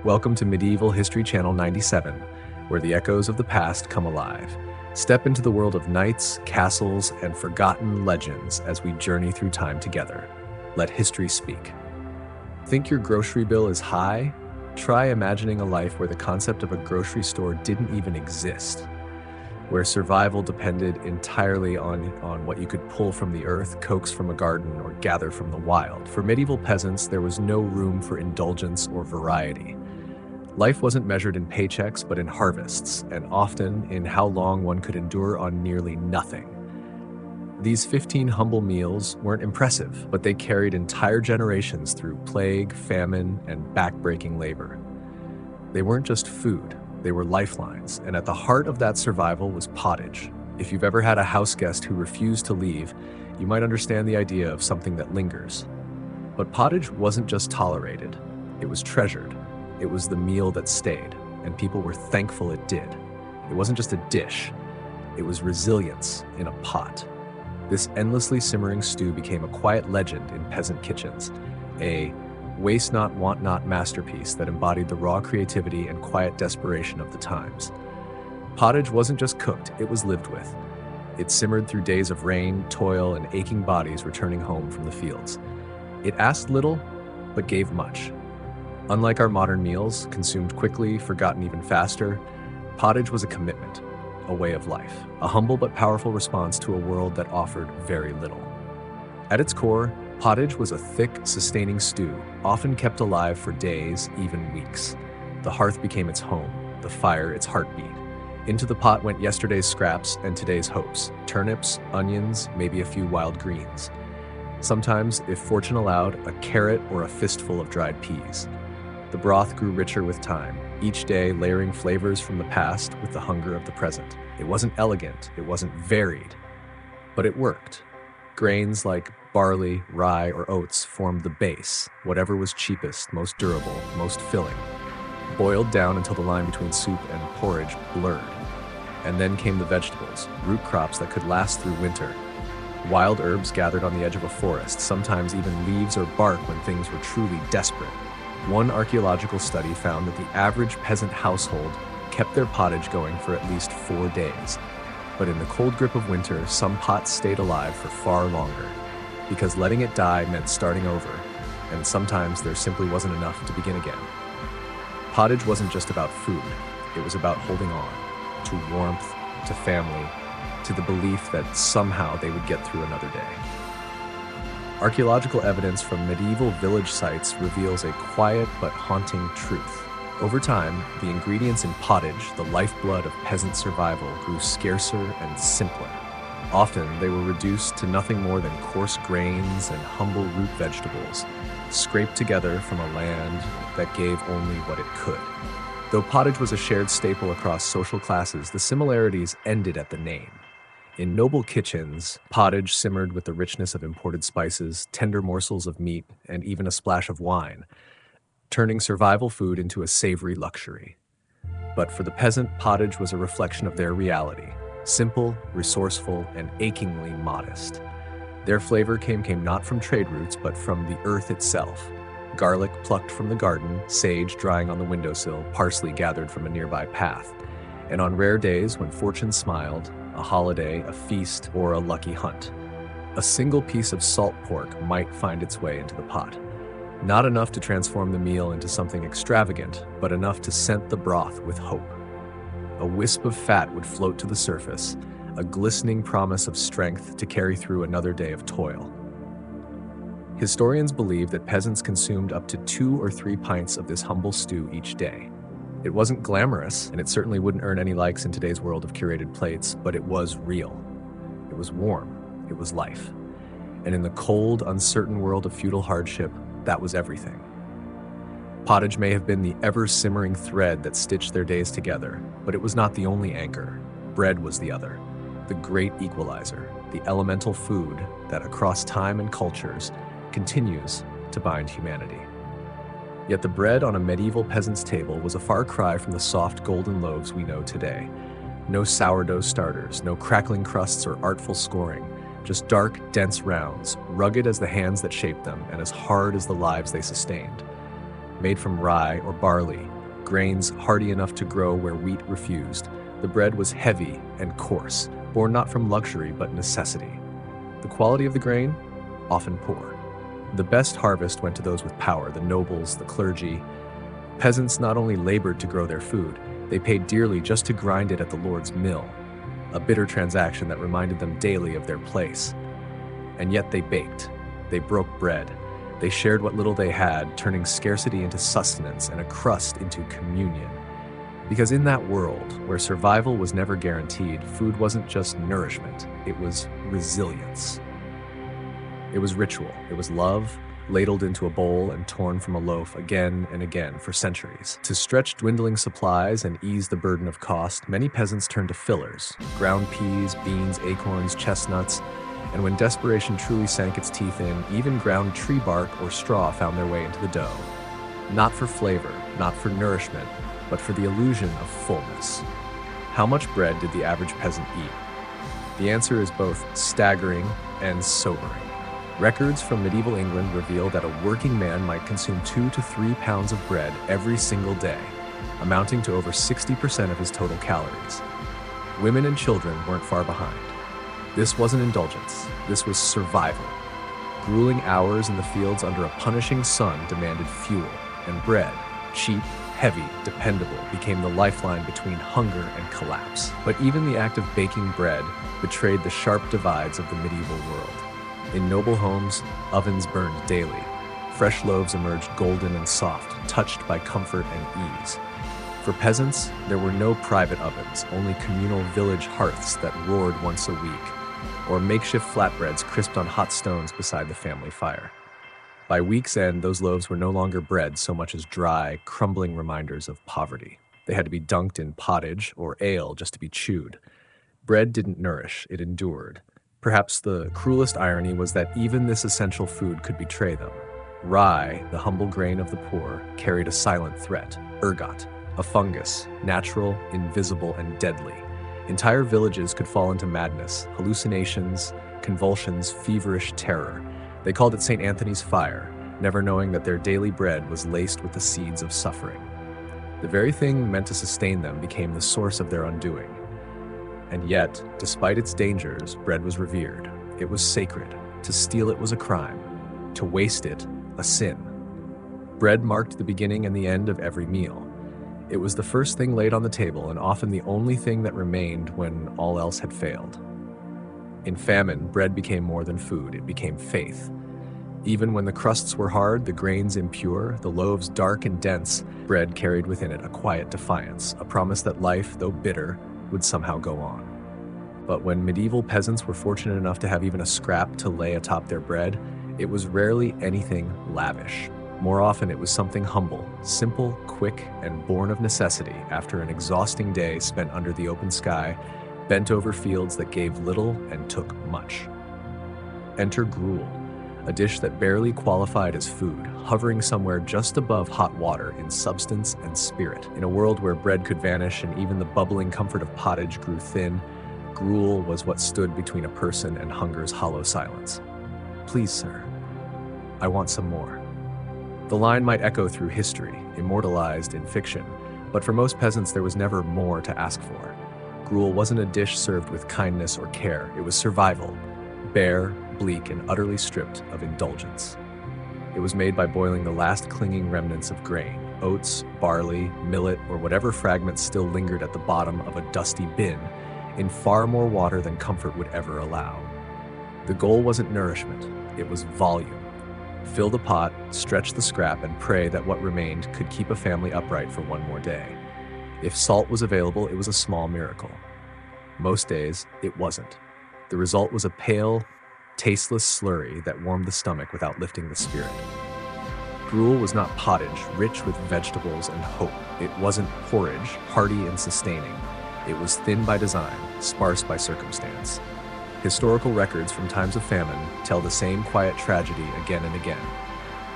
Welcome to Medieval History Channel 97, where the echoes of the past come alive. Step into the world of knights, castles, and forgotten legends as we journey through time together. Let history speak. Think your grocery bill is high? Try imagining a life where the concept of a grocery store didn't even exist, where survival depended entirely on what you could pull from the earth, coax from a garden, or gather from the wild. For medieval peasants, there was no room for indulgence or variety. Life wasn't measured in paychecks, but in harvests, and often in how long one could endure on nearly nothing. These 15 humble meals weren't impressive, but they carried entire generations through plague, famine, and backbreaking labor. They weren't just food, they were lifelines, and at the heart of that survival was pottage. If you've ever had a house guest who refused to leave, you might understand the idea of something that lingers. But pottage wasn't just tolerated, it was treasured. It was the meal that stayed, and people were thankful it did. It wasn't just a dish, it was resilience in a pot. This endlessly simmering stew became a quiet legend in peasant kitchens, a waste not, want not masterpiece that embodied the raw creativity and quiet desperation of the times. Pottage wasn't just cooked, it was lived with. It simmered through days of rain, toil, and aching bodies returning home from the fields. It asked little, but gave much. Unlike our modern meals, consumed quickly, forgotten even faster, pottage was a commitment, a way of life, a humble but powerful response to a world that offered very little. At its core, pottage was a thick, sustaining stew, often kept alive for days, even weeks. The hearth became its home, the fire its heartbeat. Into the pot went yesterday's scraps and today's hopes, turnips, onions, maybe a few wild greens. Sometimes, if fortune allowed, a carrot or a fistful of dried peas. The broth grew richer with time, each day layering flavors from the past with the hunger of the present. It wasn't elegant, it wasn't varied, but it worked. Grains like barley, rye, or oats formed the base, whatever was cheapest, most durable, most filling. Boiled down until the line between soup and porridge blurred. And then came the vegetables, root crops that could last through winter. Wild herbs gathered on the edge of a forest, sometimes even leaves or bark when things were truly desperate. One archaeological study found that the average peasant household kept their pottage going for at least 4 days. But in the cold grip of winter, some pots stayed alive for far longer, because letting it die meant starting over, and sometimes there simply wasn't enough to begin again. Pottage wasn't just about food, it was about holding on, to warmth, to family, to the belief that somehow they would get through another day. Archaeological evidence from medieval village sites reveals a quiet but haunting truth. Over time, the ingredients in pottage, the lifeblood of peasant survival, grew scarcer and simpler. Often, they were reduced to nothing more than coarse grains and humble root vegetables, scraped together from a land that gave only what it could. Though pottage was a shared staple across social classes, the similarities ended at the name. In noble kitchens, pottage simmered with the richness of imported spices, tender morsels of meat, and even a splash of wine, turning survival food into a savory luxury. But for the peasant, pottage was a reflection of their reality, simple, resourceful, and achingly modest. Their flavor came not from trade routes, but from the earth itself. Garlic plucked from the garden, sage drying on the windowsill, parsley gathered from a nearby path. And on rare days when fortune smiled, a holiday, a feast, or a lucky hunt, a single piece of salt pork might find its way into the pot. Not enough to transform the meal into something extravagant, but enough to scent the broth with hope. A wisp of fat would float to the surface, a glistening promise of strength to carry through another day of toil. Historians believe that peasants consumed up to 2 or 3 pints of this humble stew each day. It wasn't glamorous, and it certainly wouldn't earn any likes in today's world of curated plates, but it was real. It was warm. It was life. And in the cold, uncertain world of feudal hardship, that was everything. Pottage may have been the ever-simmering thread that stitched their days together, but it was not the only anchor. Bread was the other, the great equalizer, the elemental food that across time and cultures continues to bind humanity. Yet the bread on a medieval peasant's table was a far cry from the soft golden loaves we know today. No sourdough starters, no crackling crusts or artful scoring, just dark, dense rounds, rugged as the hands that shaped them and as hard as the lives they sustained. Made from rye or barley, grains hardy enough to grow where wheat refused. The bread was heavy and coarse, born not from luxury but necessity. The quality of the grain? Often poor. The best harvest went to those with power, the nobles, the clergy. Peasants not only labored to grow their food, they paid dearly just to grind it at the Lord's mill, a bitter transaction that reminded them daily of their place. And yet they baked. They broke bread. They shared what little they had, turning scarcity into sustenance and a crust into communion. Because in that world, where survival was never guaranteed, food wasn't just nourishment, it was resilience. It was ritual, it was love, ladled into a bowl and torn from a loaf again and again for centuries. To stretch dwindling supplies and ease the burden of cost, many peasants turned to fillers, ground peas, beans, acorns, chestnuts, and when desperation truly sank its teeth in, even ground tree bark or straw found their way into the dough. Not for flavor, not for nourishment, but for the illusion of fullness. How much bread did the average peasant eat? The answer is both staggering and sobering. Records from medieval England reveal that a working man might consume 2 to 3 pounds of bread every single day, amounting to over 60% of his total calories. Women and children weren't far behind. This wasn't indulgence, this was survival. Grueling hours in the fields under a punishing sun demanded fuel, and bread, cheap, heavy, dependable, became the lifeline between hunger and collapse. But even the act of baking bread betrayed the sharp divides of the medieval world. In noble homes, ovens burned daily. Fresh loaves emerged golden and soft, touched by comfort and ease. For peasants, there were no private ovens, only communal village hearths that roared once a week, or makeshift flatbreads crisped on hot stones beside the family fire. By week's end, those loaves were no longer bread so much as dry, crumbling reminders of poverty. They had to be dunked in pottage or ale just to be chewed. Bread didn't nourish, it endured. Perhaps the cruelest irony was that even this essential food could betray them. Rye, the humble grain of the poor, carried a silent threat, ergot, a fungus, natural, invisible, and deadly. Entire villages could fall into madness, hallucinations, convulsions, feverish terror. They called it St. Anthony's fire, never knowing that their daily bread was laced with the seeds of suffering. The very thing meant to sustain them became the source of their undoing. And yet, despite its dangers, bread was revered. It was sacred. To steal it was a crime. To waste it, a sin. Bread marked the beginning and the end of every meal. It was the first thing laid on the table and often the only thing that remained when all else had failed. In famine, bread became more than food, it became faith. Even when the crusts were hard, the grains impure, the loaves dark and dense, bread carried within it a quiet defiance, a promise that life, though bitter, would somehow go on. But when medieval peasants were fortunate enough to have even a scrap to lay atop their bread, it was rarely anything lavish. More often it was something humble, simple, quick, and born of necessity after an exhausting day spent under the open sky, bent over fields that gave little and took much. Enter gruel, a dish that barely qualified as food, hovering somewhere just above hot water in substance and spirit. In a world where bread could vanish and even the bubbling comfort of pottage grew thin, gruel was what stood between a person and hunger's hollow silence. "Please, sir, I want some more." The line might echo through history, immortalized in fiction, but for most peasants there was never more to ask for. Gruel wasn't a dish served with kindness or care, it was survival, bare, bleak, and utterly stripped of indulgence. It was made by boiling the last clinging remnants of grain, oats, barley, millet, or whatever fragments still lingered at the bottom of a dusty bin, in far more water than comfort would ever allow. The goal wasn't nourishment, it was volume. Fill the pot, stretch the scrap, and pray that what remained could keep a family upright for one more day. If salt was available, it was a small miracle. Most days, it wasn't. The result was a pale, tasteless slurry that warmed the stomach without lifting the spirit. Gruel was not pottage, rich with vegetables and hope. It wasn't porridge, hearty and sustaining. It was thin by design, sparse by circumstance. Historical records from times of famine tell the same quiet tragedy again and again.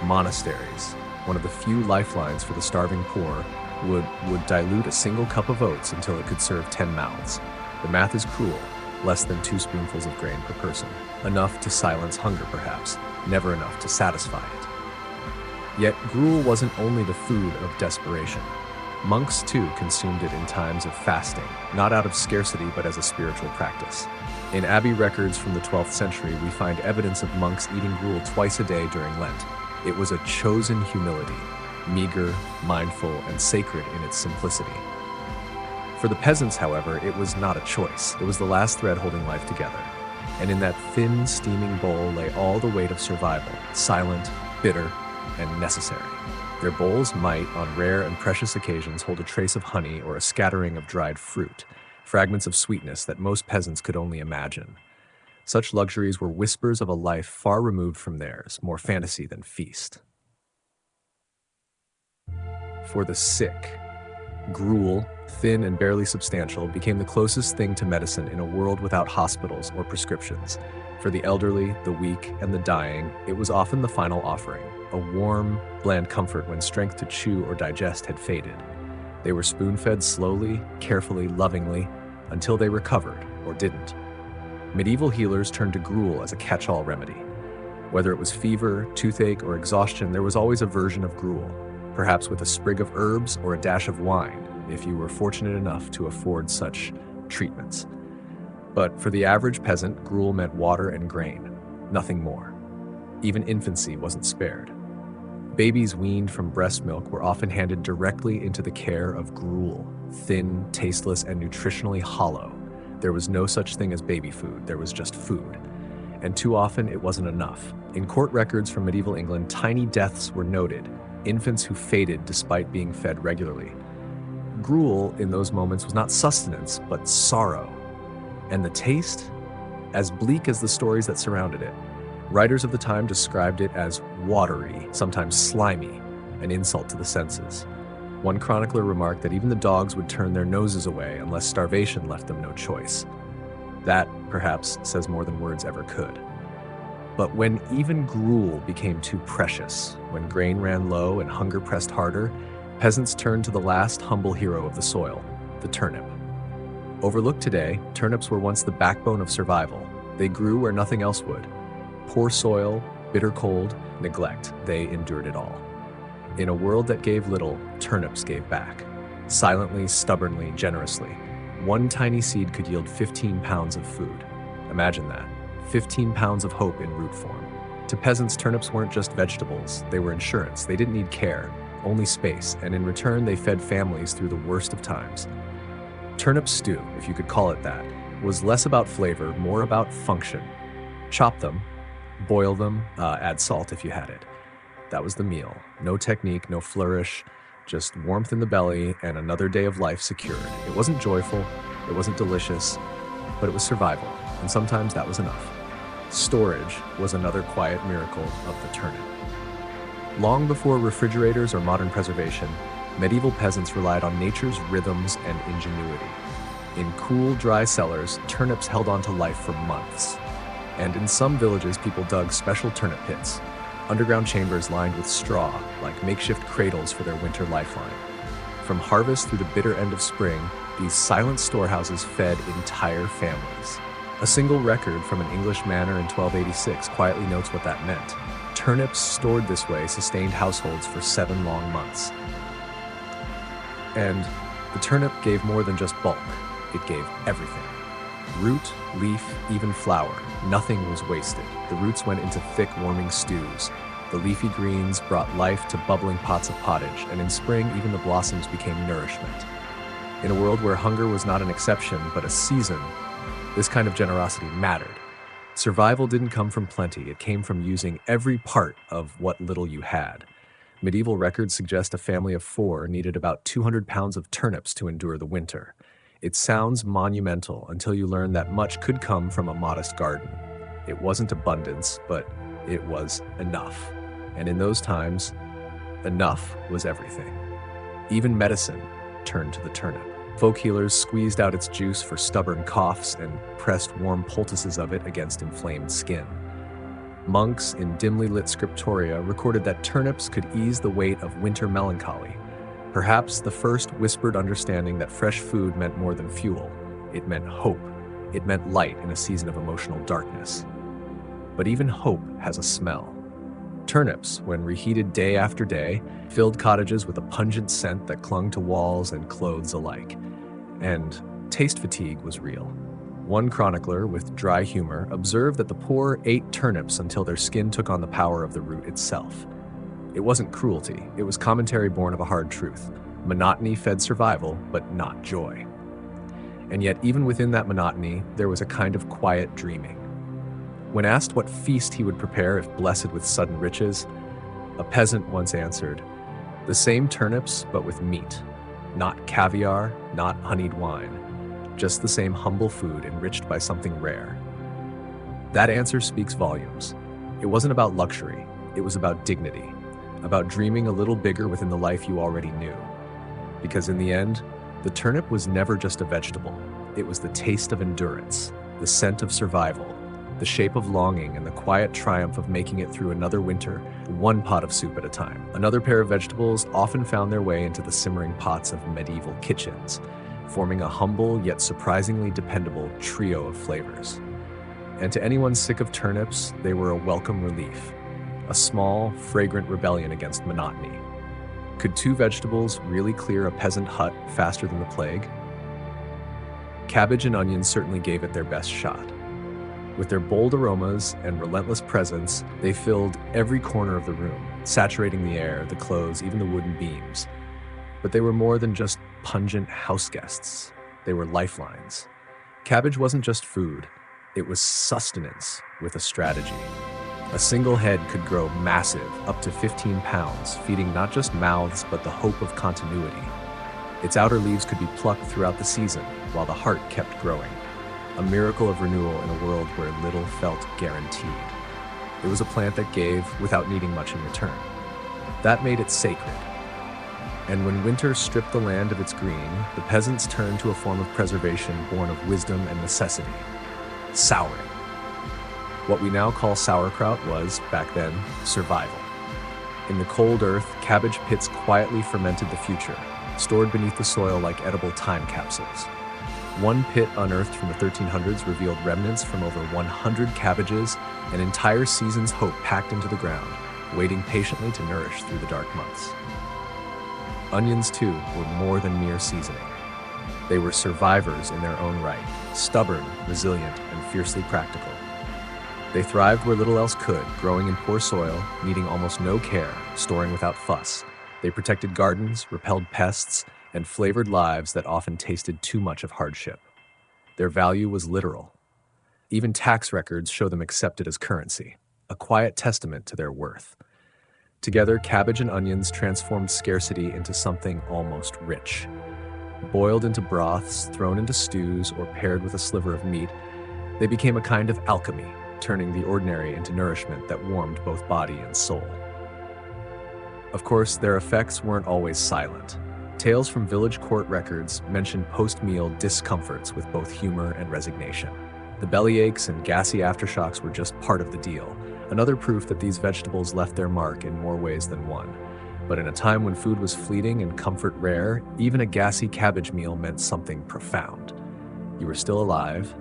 Monasteries, one of the few lifelines for the starving poor, would dilute a single cup of oats until it could serve 10 mouths. The math is cruel, less than 2 spoonfuls of grain per person. Enough to silence hunger, perhaps, never enough to satisfy it. Yet gruel wasn't only the food of desperation. Monks, too, consumed it in times of fasting, not out of scarcity but as a spiritual practice. In abbey records from the 12th century, we find evidence of monks eating gruel twice a day during Lent. It was a chosen humility, meager, mindful, and sacred in its simplicity. For the peasants, however, it was not a choice. It was the last thread holding life together. And in that thin, steaming bowl lay all the weight of survival, silent, bitter, and necessary. Their bowls might, on rare and precious occasions, hold a trace of honey or a scattering of dried fruit, fragments of sweetness that most peasants could only imagine. Such luxuries were whispers of a life far removed from theirs, more fantasy than feast. For the sick, gruel, thin and barely substantial, became the closest thing to medicine in a world without hospitals or prescriptions. For the elderly, the weak, and the dying, it was often the final offering, a warm, bland comfort when strength to chew or digest had faded. They were spoon-fed slowly, carefully, lovingly, until they recovered, or didn't. Medieval healers turned to gruel as a catch-all remedy. Whether it was fever, toothache, or exhaustion, there was always a version of gruel, perhaps with a sprig of herbs or a dash of wine, if you were fortunate enough to afford such treatments. But for the average peasant, gruel meant water and grain, nothing more. Even infancy wasn't spared. Babies weaned from breast milk were often handed directly into the care of gruel, thin, tasteless, and nutritionally hollow. There was no such thing as baby food, there was just food. And too often it wasn't enough. In court records from medieval England, tiny deaths were noted, infants who faded despite being fed regularly. Gruel in those moments was not sustenance, but sorrow. And the taste? As bleak as the stories that surrounded it. Writers of the time described it as watery, sometimes slimy, an insult to the senses. One chronicler remarked that even the dogs would turn their noses away unless starvation left them no choice. That, perhaps, says more than words ever could. But when even gruel became too precious, when grain ran low and hunger pressed harder, peasants turned to the last humble hero of the soil, the turnip. Overlooked today, turnips were once the backbone of survival. They grew where nothing else would. Poor soil, bitter cold, neglect, they endured it all. In a world that gave little, turnips gave back. Silently, stubbornly, generously. One tiny seed could yield 15 pounds of food. Imagine that. 15 pounds of hope in root form. To peasants, turnips weren't just vegetables. They were insurance. They didn't need care, only space, and in return they fed families through the worst of times. Turnip stew, if you could call it that, was less about flavor, more about function. Chop them, boil them, add salt if you had it. That was the meal. No technique, no flourish, just warmth in the belly and another day of life secured. It wasn't joyful, it wasn't delicious, but it was survival, and sometimes that was enough. Storage was another quiet miracle of the turnip. Long before refrigerators or modern preservation, medieval peasants relied on nature's rhythms and ingenuity. In cool, dry cellars, turnips held on to life for months. And in some villages, people dug special turnip pits, underground chambers lined with straw, like makeshift cradles for their winter lifeline. From harvest through the bitter end of spring, these silent storehouses fed entire families. A single record from an English manor in 1286 quietly notes what that meant. Turnips stored this way sustained households for 7 long months. And the turnip gave more than just bulk. It gave everything. Root, leaf, even flower. Nothing was wasted. The roots went into thick, warming stews. The leafy greens brought life to bubbling pots of pottage, and in spring, even the blossoms became nourishment. In a world where hunger was not an exception, but a season, this kind of generosity mattered. Survival didn't come from plenty. It came from using every part of what little you had. Medieval records suggest a family of 4 needed about 200 pounds of turnips to endure the winter. It sounds monumental until you learn that much could come from a modest garden. It wasn't abundance, but it was enough. And in those times, enough was everything. Even medicine turned to the turnip. Folk healers squeezed out its juice for stubborn coughs and pressed warm poultices of it against inflamed skin. Monks in dimly lit scriptoria recorded that turnips could ease the weight of winter melancholy, perhaps the first whispered understanding that fresh food meant more than fuel. It meant hope. It meant light in a season of emotional darkness. But even hope has a smell. Turnips, when reheated day after day, filled cottages with a pungent scent that clung to walls and clothes alike. And taste fatigue was real. One chronicler, with dry humor, observed that the poor ate turnips until their skin took on the power of the root itself. It wasn't cruelty, it was commentary born of a hard truth. Monotony fed survival, but not joy. And yet, even within that monotony, there was a kind of quiet dreaming. When asked what feast he would prepare if blessed with sudden riches, a peasant once answered, "The same turnips, but with meat. Not caviar, not honeyed wine. Just the same humble food enriched by something rare." That answer speaks volumes. It wasn't about luxury, it was about dignity, about dreaming a little bigger within the life you already knew. Because in the end, the turnip was never just a vegetable. It was the taste of endurance, the scent of survival, the shape of longing, and the quiet triumph of making it through another winter, one pot of soup at a time. Another pair of vegetables often found their way into the simmering pots of medieval kitchens, forming a humble yet surprisingly dependable trio of flavors. And to anyone sick of turnips, they were a welcome relief, a small, fragrant rebellion against monotony. Could two vegetables really clear a peasant hut faster than the plague? Cabbage and onions certainly gave it their best shot. With their bold aromas and relentless presence, they filled every corner of the room, saturating the air, the clothes, even the wooden beams. But they were more than just pungent house guests. They were lifelines. Cabbage wasn't just food, it was sustenance with a strategy. A single head could grow massive, up to 15 pounds, feeding not just mouths but the hope of continuity. Its outer leaves could be plucked throughout the season, while the heart kept growing. A miracle of renewal in a world where little felt guaranteed. It was a plant that gave without needing much in return. That made it sacred. And when winter stripped the land of its green, the peasants turned to a form of preservation born of wisdom and necessity: souring. What we now call sauerkraut was, back then, survival. In the cold earth, cabbage pits quietly fermented the future, stored beneath the soil like edible time capsules. One pit unearthed from the 1300s revealed remnants from over 100 cabbages, an entire season's hope packed into the ground, waiting patiently to nourish through the dark months. Onions, too, were more than mere seasoning. They were survivors in their own right, stubborn, resilient, and fiercely practical. They thrived where little else could, growing in poor soil, needing almost no care, storing without fuss. They protected gardens, repelled pests, and flavored lives that often tasted too much of hardship. Their value was literal. Even tax records show them accepted as currency, a quiet testament to their worth. Together, cabbage and onions transformed scarcity into something almost rich. Boiled into broths, thrown into stews, or paired with a sliver of meat, they became a kind of alchemy, turning the ordinary into nourishment that warmed both body and soul. Of course, their effects weren't always silent. Tales from village court records mention post-meal discomforts with both humor and resignation. The bellyaches and gassy aftershocks were just part of the deal, another proof that these vegetables left their mark in more ways than one. But in a time when food was fleeting and comfort rare, even a gassy cabbage meal meant something profound. You were still alive,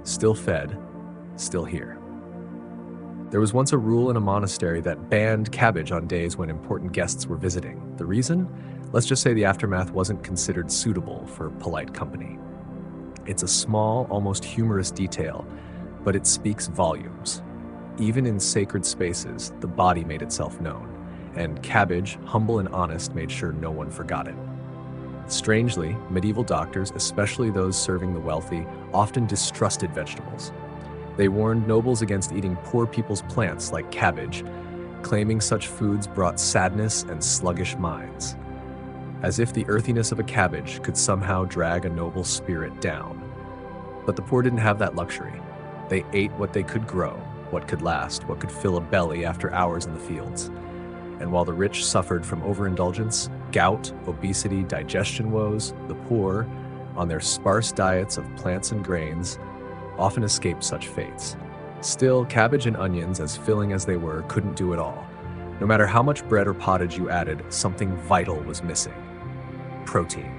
still fed, still here. There was once a rule in a monastery that banned cabbage on days when important guests were visiting. The reason? Let's just say the aftermath wasn't considered suitable for polite company. It's a small, almost humorous detail, but it speaks volumes. Even in sacred spaces, the body made itself known, and cabbage, humble and honest, made sure no one forgot it. Strangely, medieval doctors, especially those serving the wealthy, often distrusted vegetables. They warned nobles against eating poor people's plants like cabbage, claiming such foods brought sadness and sluggish minds. As if the earthiness of a cabbage could somehow drag a noble spirit down. But the poor didn't have that luxury. They ate what they could grow, what could last, what could fill a belly after hours in the fields. And while the rich suffered from overindulgence, gout, obesity, digestion woes, the poor, on their sparse diets of plants and grains, often escaped such fates. Still, cabbage and onions, as filling as they were, couldn't do it all. No matter how much bread or pottage you added, something vital was missing: protein.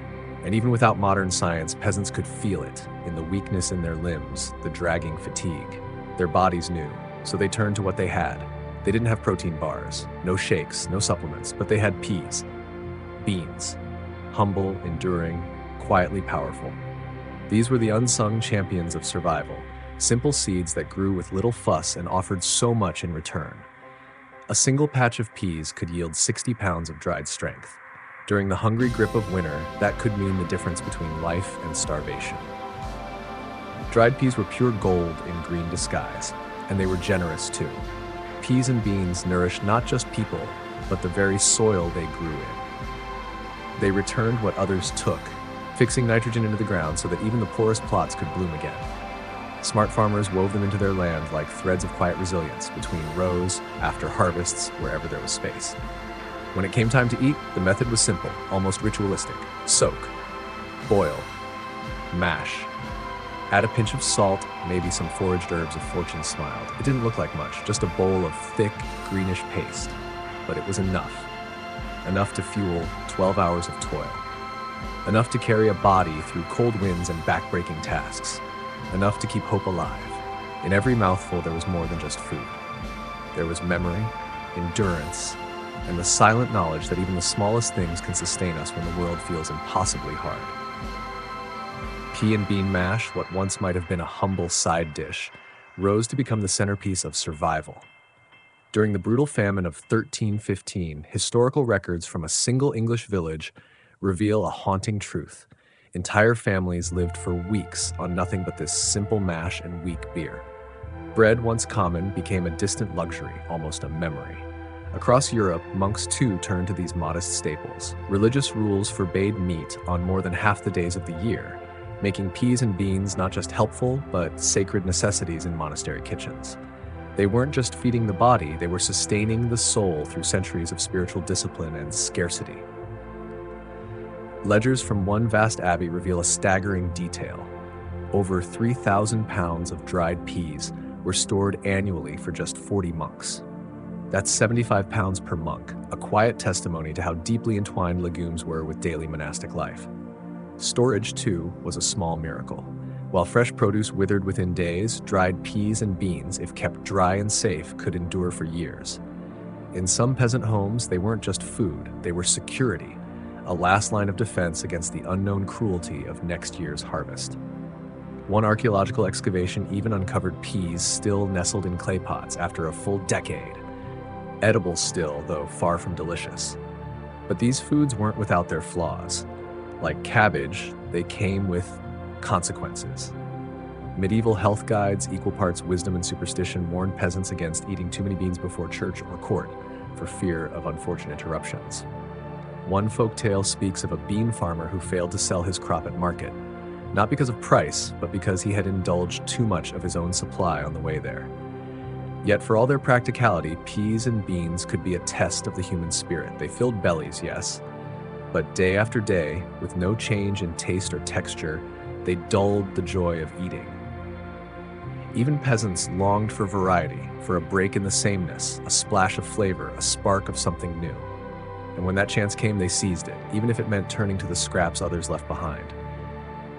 And even without modern science, peasants could feel it in the weakness in their limbs, the dragging fatigue. Their bodies knew, so they turned to what they had: They didn't have protein bars, no shakes, no supplements, but they had peas, beans, humble, enduring, quietly powerful. These were the unsung champions of survival, simple seeds that grew with little fuss and offered so much in return. A single patch of peas could yield 60 pounds of dried strength. During the hungry grip of winter, that could mean the difference between life and starvation. Dried peas were pure gold in green disguise, and they were generous too. Peas and beans nourished not just people, but the very soil they grew in. They returned what others took, fixing nitrogen into the ground so that even the poorest plots could bloom again. Smart farmers wove them into their land like threads of quiet resilience between rows, after harvests, wherever there was space. When it came time to eat, the method was simple, almost ritualistic. Soak, boil, mash. Add a pinch of salt, maybe some foraged herbs if fortune smiled. It didn't look like much, just a bowl of thick, greenish paste. But it was enough. Enough to fuel 12 hours of toil. Enough to carry a body through cold winds and backbreaking tasks. Enough to keep hope alive. In every mouthful, there was more than just food. There was memory, endurance, and the silent knowledge that even the smallest things can sustain us when the world feels impossibly hard. Pea and bean mash, what once might have been a humble side dish, rose to become the centerpiece of survival. During the brutal famine of 1315, historical records from a single English village reveal a haunting truth. Entire families lived for weeks on nothing but this simple mash and weak beer. Bread, once common, became a distant luxury, almost a memory. Across Europe, monks too turned to these modest staples. Religious rules forbade meat on more than half the days of the year, making peas and beans not just helpful, but sacred necessities in monastery kitchens. They weren't just feeding the body, they were sustaining the soul through centuries of spiritual discipline and scarcity. Ledgers from one vast abbey reveal a staggering detail. Over 3,000 pounds of dried peas were stored annually for just 40 monks. That's 75 pounds per monk, a quiet testimony to how deeply entwined legumes were with daily monastic life. Storage, too, was a small miracle. While fresh produce withered within days, dried peas and beans, if kept dry and safe, could endure for years. In some peasant homes, they weren't just food, they were security, a last line of defense against the unknown cruelty of next year's harvest. One archaeological excavation even uncovered peas still nestled in clay pots after a full decade. Edible still, though far from delicious. But these foods weren't without their flaws. Like cabbage, they came with consequences. Medieval health guides, equal parts wisdom and superstition, warned peasants against eating too many beans before church or court for fear of unfortunate interruptions. One folktale speaks of a bean farmer who failed to sell his crop at market, not because of price, but because he had indulged too much of his own supply on the way there. Yet for all their practicality, peas and beans could be a test of the human spirit. They filled bellies, yes, but day after day, with no change in taste or texture, they dulled the joy of eating. Even peasants longed for variety, for a break in the sameness, a splash of flavor, a spark of something new. And when that chance came, they seized it, even if it meant turning to the scraps others left behind.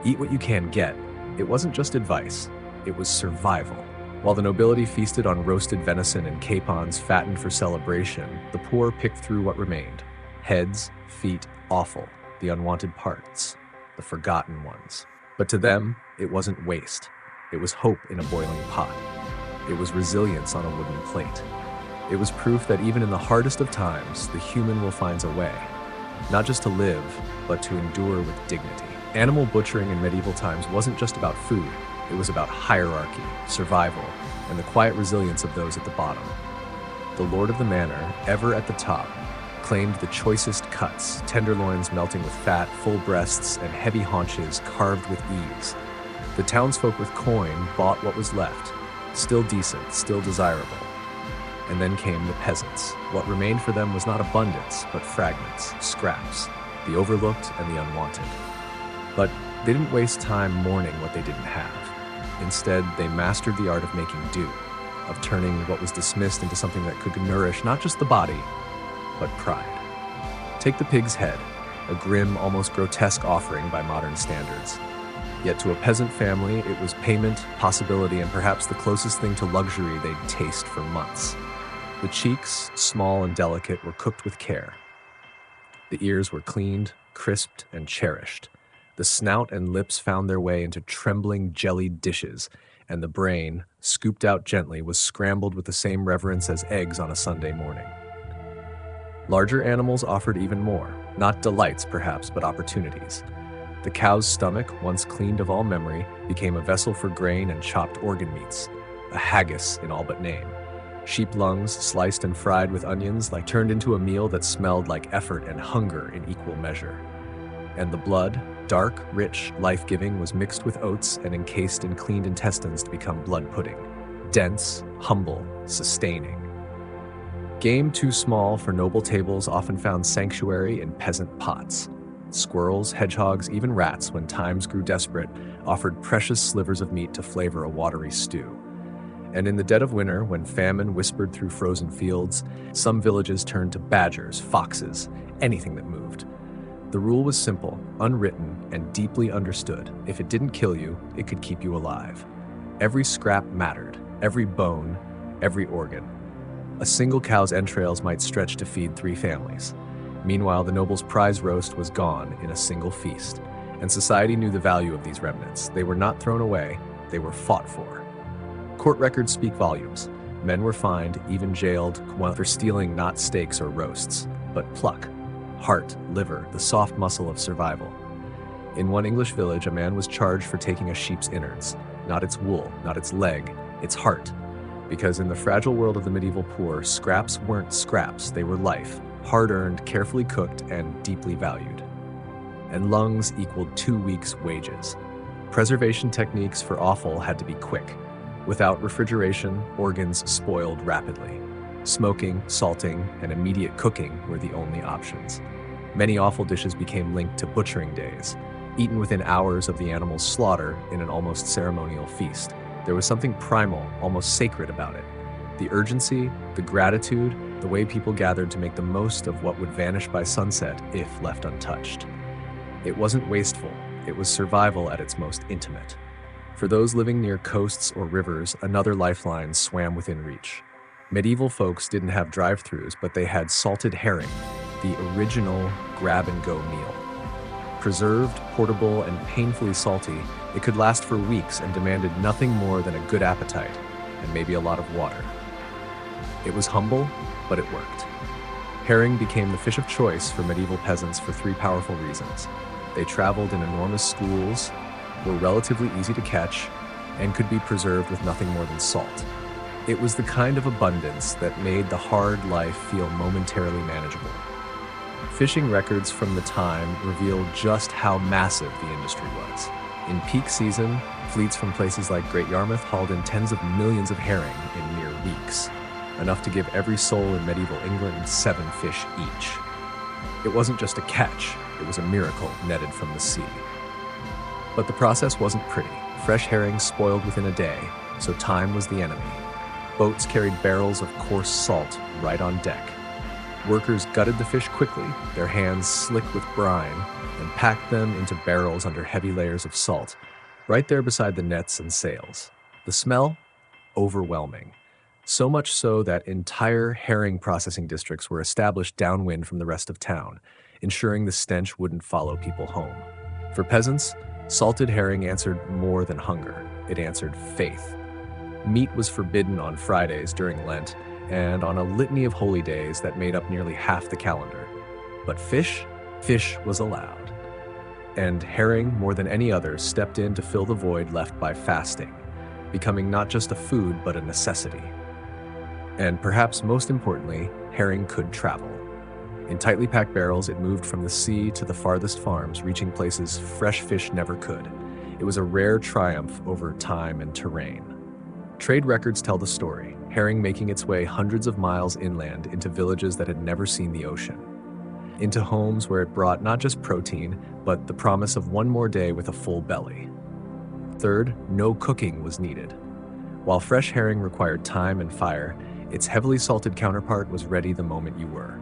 Eat what you can get. It wasn't just advice, it was survival. While the nobility feasted on roasted venison and capons fattened for celebration, the poor picked through what remained. Heads, feet, offal, the unwanted parts, the forgotten ones. But to them, it wasn't waste. It was hope in a boiling pot. It was resilience on a wooden plate. It was proof that even in the hardest of times, the human will find a way, not just to live, but to endure with dignity. Animal butchering in medieval times wasn't just about food, it was about hierarchy, survival, and the quiet resilience of those at the bottom. The lord of the manor, ever at the top, claimed the choicest cuts, tenderloins melting with fat, full breasts, and heavy haunches carved with ease. The townsfolk with coin bought what was left, still decent, still desirable. And then came the peasants. What remained for them was not abundance, but fragments, scraps, the overlooked and the unwanted. But they didn't waste time mourning what they didn't have. Instead, they mastered the art of making do, of turning what was dismissed into something that could nourish not just the body, but pride. Take the pig's head, a grim, almost grotesque offering by modern standards. Yet to a peasant family, it was payment, possibility, and perhaps the closest thing to luxury they'd taste for months. The cheeks, small and delicate, were cooked with care. The ears were cleaned, crisped, and cherished. The snout and lips found their way into trembling, jellied dishes, and the brain, scooped out gently, was scrambled with the same reverence as eggs on a Sunday morning. Larger animals offered even more, not delights perhaps, but opportunities. The cow's stomach, once cleaned of all memory, became a vessel for grain and chopped organ meats, a haggis in all but name. Sheep lungs, sliced and fried with onions, turned into a meal that smelled like effort and hunger in equal measure. And the blood, dark, rich, life-giving, was mixed with oats and encased in cleaned intestines to become blood pudding. Dense, humble, sustaining. Game too small for noble tables often found sanctuary in peasant pots. Squirrels, hedgehogs, even rats, when times grew desperate, offered precious slivers of meat to flavor a watery stew. And in the dead of winter, when famine whispered through frozen fields, some villages turned to badgers, foxes, anything that moved. The rule was simple, unwritten, and deeply understood. If it didn't kill you, it could keep you alive. Every scrap mattered, every bone, every organ. A single cow's entrails might stretch to feed 3 families. Meanwhile, the noble's prize roast was gone in a single feast, and society knew the value of these remnants. They were not thrown away, they were fought for. Court records speak volumes. Men were fined, even jailed, for stealing not steaks or roasts, but pluck, heart, liver, the soft muscle of survival. In one English village, a man was charged for taking a sheep's innards, not its wool, not its leg, its heart. Because in the fragile world of the medieval poor, scraps weren't scraps, they were life, hard-earned, carefully cooked, and deeply valued. And lungs equaled 2 weeks' wages. Preservation techniques for offal had to be quick. Without refrigeration, organs spoiled rapidly. Smoking, salting, and immediate cooking were the only options. Many offal dishes became linked to butchering days, eaten within hours of the animal's slaughter in an almost ceremonial feast. There was something primal, almost sacred about it. The urgency, the gratitude, the way people gathered to make the most of what would vanish by sunset if left untouched. It wasn't wasteful, it was survival at its most intimate. For those living near coasts or rivers, another lifeline swam within reach. Medieval folks didn't have drive-thrus, but they had salted herring, the original grab-and-go meal. Preserved, portable, and painfully salty, it could last for weeks and demanded nothing more than a good appetite and maybe a lot of water. It was humble, but it worked. Herring became the fish of choice for medieval peasants for 3 powerful reasons. They traveled in enormous schools, were relatively easy to catch, and could be preserved with nothing more than salt. It was the kind of abundance that made the hard life feel momentarily manageable. Fishing records from the time reveal just how massive the industry was. In peak season, fleets from places like Great Yarmouth hauled in tens of millions of herring in mere weeks, enough to give every soul in medieval England 7 fish each. It wasn't just a catch, it was a miracle netted from the sea. But the process wasn't pretty. Fresh herring spoiled within a day, so time was the enemy. Boats carried barrels of coarse salt right on deck. Workers gutted the fish quickly, their hands slick with brine, and packed them into barrels under heavy layers of salt, right there beside the nets and sails. The smell? Overwhelming. So much so that entire herring processing districts were established downwind from the rest of town, ensuring the stench wouldn't follow people home. For peasants, salted herring answered more than hunger. It answered faith. Meat was forbidden on Fridays during Lent and on a litany of holy days that made up nearly half the calendar. But fish was allowed. And herring, more than any other, stepped in to fill the void left by fasting, becoming not just a food but a necessity. And perhaps most importantly, herring could travel. In tightly packed barrels, it moved from the sea to the farthest farms, reaching places fresh fish never could. It was a rare triumph over time and terrain. Trade records tell the story, herring making its way hundreds of miles inland into villages that had never seen the ocean. Into homes where it brought not just protein, but the promise of one more day with a full belly. Third, no cooking was needed. While fresh herring required time and fire, its heavily salted counterpart was ready the moment you were.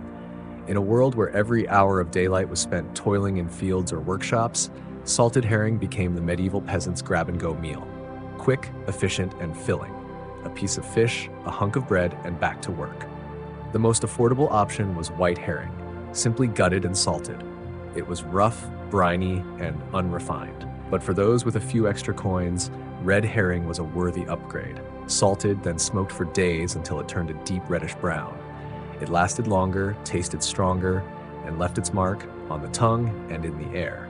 In a world where every hour of daylight was spent toiling in fields or workshops, salted herring became the medieval peasant's grab-and-go meal. Quick, efficient, and filling. A piece of fish, a hunk of bread, and back to work. The most affordable option was white herring, simply gutted and salted. It was rough, briny, and unrefined. But for those with a few extra coins, red herring was a worthy upgrade. Salted, then smoked for days until it turned a deep reddish brown. It lasted longer, tasted stronger, and left its mark on the tongue and in the air.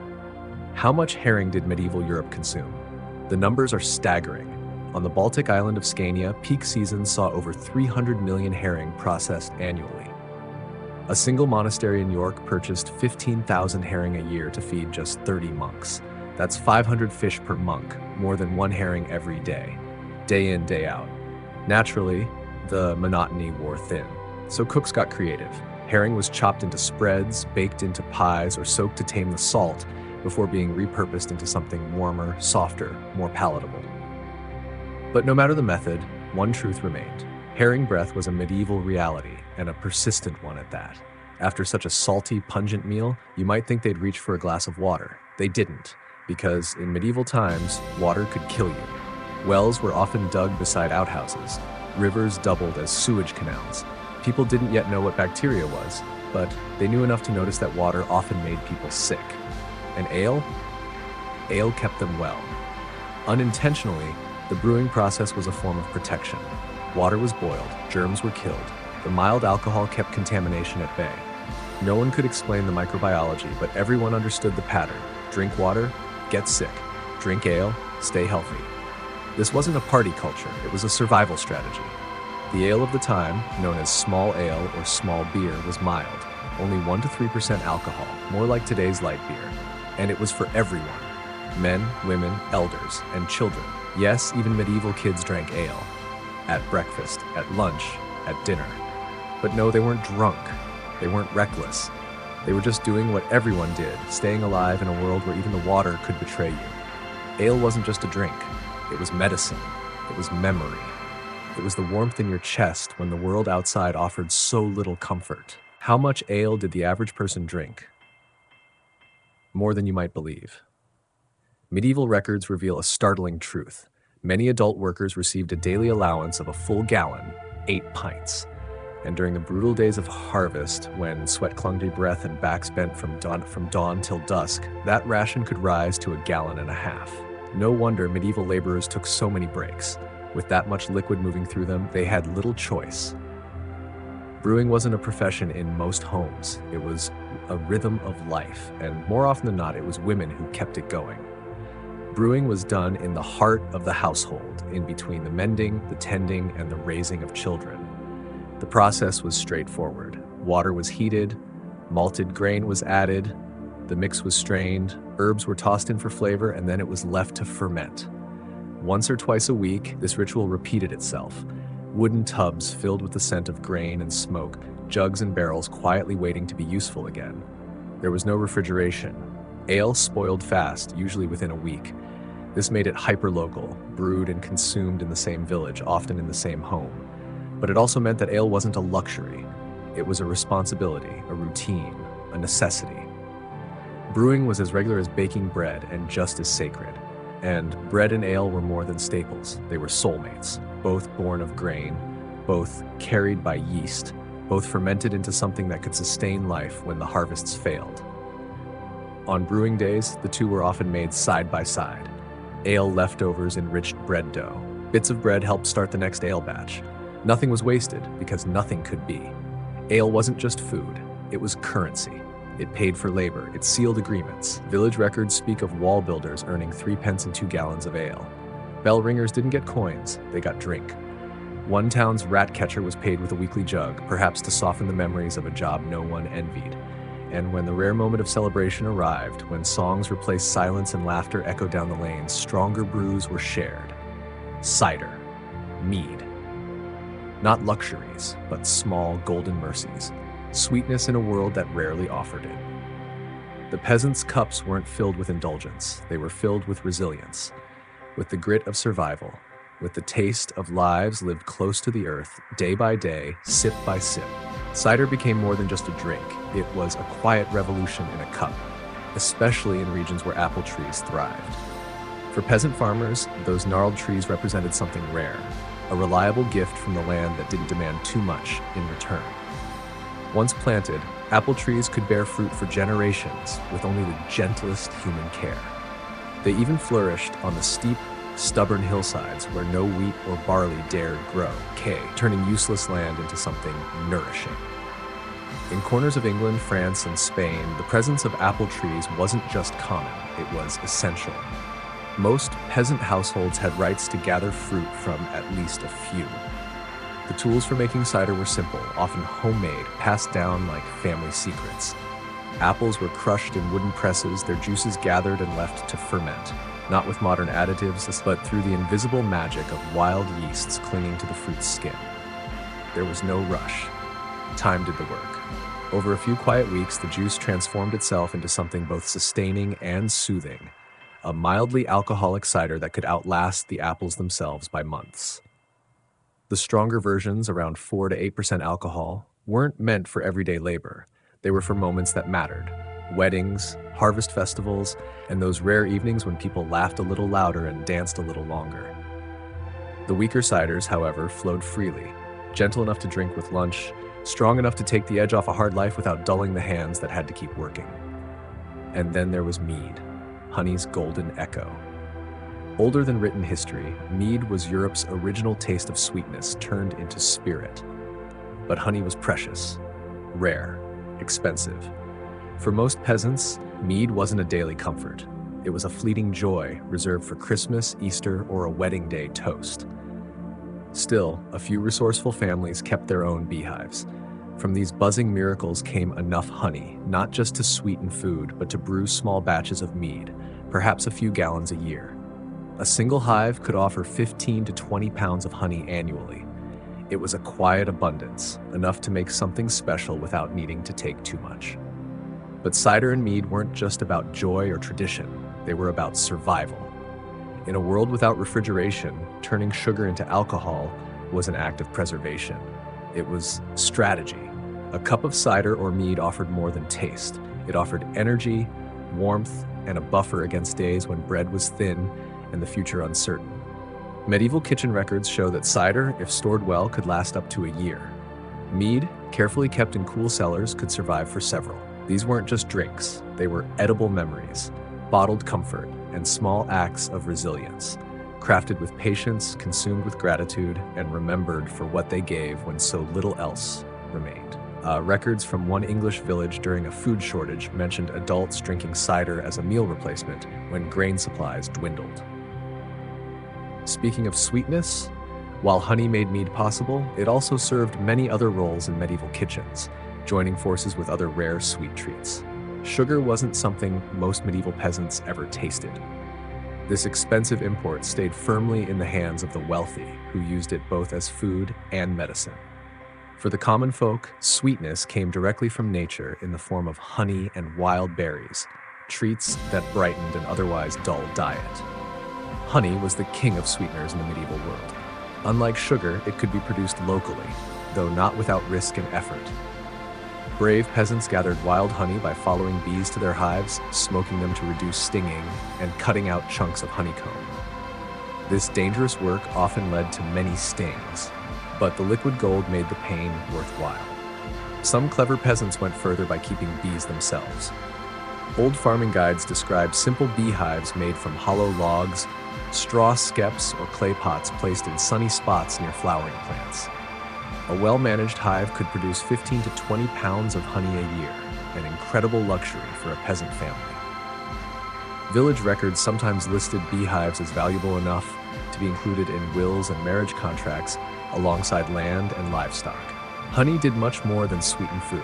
How much herring did medieval Europe consume? The numbers are staggering. On the Baltic island of Scania, peak season saw over 300 million herring processed annually. A single monastery in York purchased 15,000 herring a year to feed just 30 monks. That's 500 fish per monk, more than one herring every day in, day out. Naturally, the monotony wore thin, so cooks got creative. Herring was chopped into spreads, baked into pies, or soaked to tame the salt before being repurposed into something warmer, softer, more palatable. But no matter the method, one truth remained. Herring breath was a medieval reality, and a persistent one at that. After such a salty, pungent meal, you might think they'd reach for a glass of water. They didn't, because in medieval times, water could kill you. Wells were often dug beside outhouses. Rivers doubled as sewage canals. People didn't yet know what bacteria was, but they knew enough to notice that water often made people sick. And ale? Ale kept them well. Unintentionally, the brewing process was a form of protection. Water was boiled, germs were killed. The mild alcohol kept contamination at bay. No one could explain the microbiology, but everyone understood the pattern. Drink water, get sick. Drink ale, stay healthy. This wasn't a party culture, it was a survival strategy. The ale of the time, known as small ale or small beer, was mild, only 1 to 3% alcohol, more like today's light beer. And it was for everyone. Men, women, elders, and children. Yes, even medieval kids drank ale. At breakfast, at lunch, at dinner. But no, they weren't drunk. They weren't reckless. They were just doing what everyone did, staying alive in a world where even the water could betray you. Ale wasn't just a drink. It was medicine. It was memory. It was the warmth in your chest when the world outside offered so little comfort. How much ale did the average person drink? More than you might believe. Medieval records reveal a startling truth. Many adult workers received a daily allowance of a full gallon, 8 pints. And during the brutal days of harvest, when sweat clung to your breath and backs bent from dawn till dusk, that ration could rise to 1.5 gallons. No wonder medieval laborers took so many breaks. With that much liquid moving through them, they had little choice. Brewing wasn't a profession in most homes. It was a rhythm of life, and more often than not, it was women who kept it going. Brewing was done in the heart of the household, in between the mending, the tending, and the raising of children. The process was straightforward. Water was heated, malted grain was added, the mix was strained, herbs were tossed in for flavor, and then it was left to ferment. Once or twice a week, this ritual repeated itself. Wooden tubs filled with the scent of grain and smoke, jugs and barrels quietly waiting to be useful again. There was no refrigeration. Ale spoiled fast, usually within a week. This made it hyper-local, brewed and consumed in the same village, often in the same home. But it also meant that ale wasn't a luxury. It was a responsibility, a routine, a necessity. Brewing was as regular as baking bread and just as sacred. And bread and ale were more than staples. They were soulmates, both born of grain, both carried by yeast, both fermented into something that could sustain life when the harvests failed. On brewing days, the two were often made side by side. Ale leftovers enriched bread dough. Bits of bread helped start the next ale batch. Nothing was wasted because nothing could be. Ale wasn't just food, it was currency. It paid for labor, it sealed agreements. Village records speak of wall builders earning 3 pence and 2 gallons of ale. Bell ringers didn't get coins, they got drink. One town's rat catcher was paid with a weekly jug, perhaps to soften the memories of a job no one envied. And when the rare moment of celebration arrived, when songs replaced silence and laughter echoed down the lanes, stronger brews were shared. Cider. Mead. Not luxuries, but small golden mercies. Sweetness in a world that rarely offered it. The peasants' cups weren't filled with indulgence, they were filled with resilience, with the grit of survival, with the taste of lives lived close to the earth, day by day, sip by sip. Cider became more than just a drink, it was a quiet revolution in a cup, especially in regions where apple trees thrived. For peasant farmers, those gnarled trees represented something rare, a reliable gift from the land that didn't demand too much in return. Once planted, apple trees could bear fruit for generations with only the gentlest human care. They even flourished on the steep, stubborn hillsides where no wheat or barley dared grow, turning useless land into something nourishing. In corners of England, France, and Spain, the presence of apple trees wasn't just common, it was essential. Most peasant households had rights to gather fruit from at least a few. The tools for making cider were simple, often homemade, passed down like family secrets. Apples were crushed in wooden presses, their juices gathered and left to ferment, not with modern additives, but through the invisible magic of wild yeasts clinging to the fruit's skin. There was no rush. Time did the work. Over a few quiet weeks, the juice transformed itself into something both sustaining and soothing, a mildly alcoholic cider that could outlast the apples themselves by months. The stronger versions, around 4 to 8% alcohol, weren't meant for everyday labor. They were for moments that mattered: weddings, harvest festivals, and those rare evenings when people laughed a little louder and danced a little longer. The weaker ciders, however, flowed freely, gentle enough to drink with lunch, strong enough to take the edge off a hard life without dulling the hands that had to keep working. And then there was mead, honey's golden echo. Older than written history, mead was Europe's original taste of sweetness turned into spirit. But honey was precious, rare, expensive. For most peasants, mead wasn't a daily comfort. It was a fleeting joy reserved for Christmas, Easter, or a wedding day toast. Still, a few resourceful families kept their own beehives. From these buzzing miracles came enough honey, not just to sweeten food, but to brew small batches of mead, perhaps a few gallons a year. A single hive could offer 15 to 20 pounds of honey annually. It was a quiet abundance, enough to make something special without needing to take too much. But cider and mead weren't just about joy or tradition, they were about survival. In a world without refrigeration, turning sugar into alcohol was an act of preservation. It was strategy. A cup of cider or mead offered more than taste. It offered energy, warmth, and a buffer against days when bread was thin and the future uncertain. Medieval kitchen records show that cider, if stored well, could last up to a year. Mead, carefully kept in cool cellars, could survive for several. These weren't just drinks, they were edible memories, bottled comfort, and small acts of resilience, crafted with patience, consumed with gratitude, and remembered for what they gave when so little else remained. Records from one English village during a food shortage mentioned adults drinking cider as a meal replacement when grain supplies dwindled. Speaking of sweetness, while honey made mead possible, it also served many other roles in medieval kitchens, joining forces with other rare sweet treats. Sugar wasn't something most medieval peasants ever tasted. This expensive import stayed firmly in the hands of the wealthy, who used it both as food and medicine. For the common folk, sweetness came directly from nature in the form of honey and wild berries, treats that brightened an otherwise dull diet. Honey was the king of sweeteners in the medieval world. Unlike sugar, it could be produced locally, though not without risk and effort. Brave peasants gathered wild honey by following bees to their hives, smoking them to reduce stinging, and cutting out chunks of honeycomb. This dangerous work often led to many stings, but the liquid gold made the pain worthwhile. Some clever peasants went further by keeping bees themselves. Old farming guides describe simple beehives made from hollow logs, straw skeps, or clay pots placed in sunny spots near flowering plants. A well-managed hive could produce 15 to 20 pounds of honey a year, an incredible luxury for a peasant family. Village records sometimes listed beehives as valuable enough to be included in wills and marriage contracts alongside land and livestock. Honey did much more than sweeten food.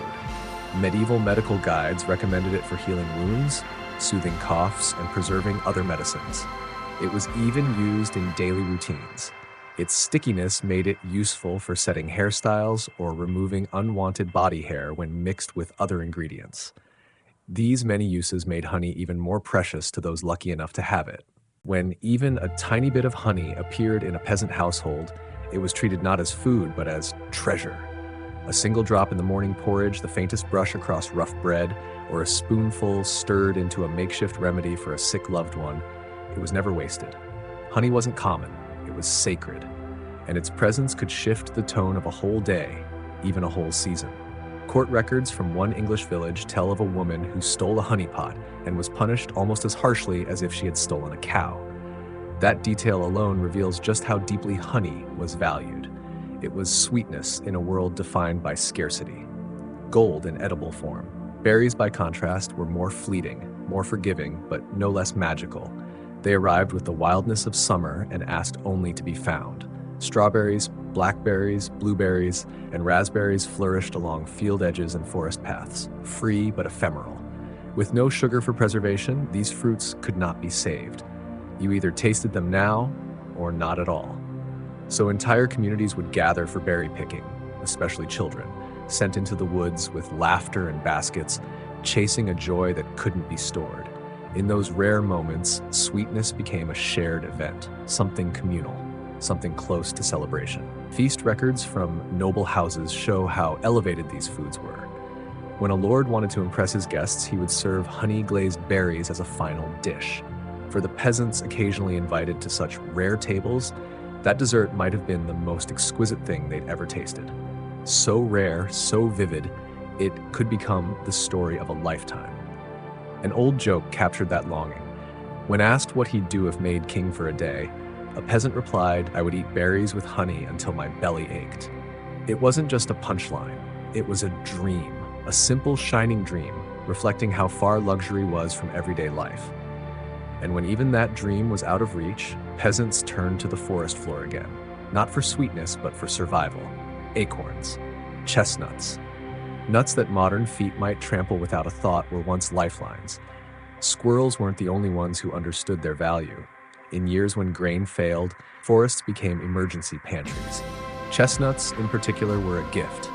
Medieval medical guides recommended it for healing wounds, soothing coughs, and preserving other medicines. It was even used in daily routines. Its stickiness made it useful for setting hairstyles or removing unwanted body hair when mixed with other ingredients. These many uses made honey even more precious to those lucky enough to have it. When even a tiny bit of honey appeared in a peasant household, it was treated not as food but as treasure. A single drop in the morning porridge, the faintest brush across rough bread, or a spoonful stirred into a makeshift remedy for a sick loved one, it was never wasted. Honey wasn't common, it was sacred, and its presence could shift the tone of a whole day, even a whole season. Court records from one English village tell of a woman who stole a honey pot and was punished almost as harshly as if she had stolen a cow. That detail alone reveals just how deeply honey was valued. It was sweetness in a world defined by scarcity. Gold in edible form. Berries, by contrast, were more fleeting, more forgiving, but no less magical. They arrived with the wildness of summer and asked only to be found. Strawberries, blackberries, blueberries, and raspberries flourished along field edges and forest paths, free but ephemeral. With no sugar for preservation, these fruits could not be saved. You either tasted them now or not at all. So entire communities would gather for berry picking, especially children, sent into the woods with laughter and baskets, chasing a joy that couldn't be stored. In those rare moments, sweetness became a shared event, something communal, something close to celebration. Feast records from noble houses show how elevated these foods were. When a lord wanted to impress his guests, he would serve honey-glazed berries as a final dish. For the peasants occasionally invited to such rare tables, that dessert might have been the most exquisite thing they'd ever tasted. So rare, so vivid, it could become the story of a lifetime. An old joke captured that longing. When asked what he'd do if made king for a day, a peasant replied, "I would eat berries with honey until my belly ached." It wasn't just a punchline, it was a dream, a simple, shining dream, reflecting how far luxury was from everyday life. And when even that dream was out of reach, peasants turned to the forest floor again, not for sweetness, but for survival. Acorns, chestnuts, nuts that modern feet might trample without a thought were once lifelines. Squirrels weren't the only ones who understood their value. In years when grain failed, forests became emergency pantries. Chestnuts, in particular, were a gift.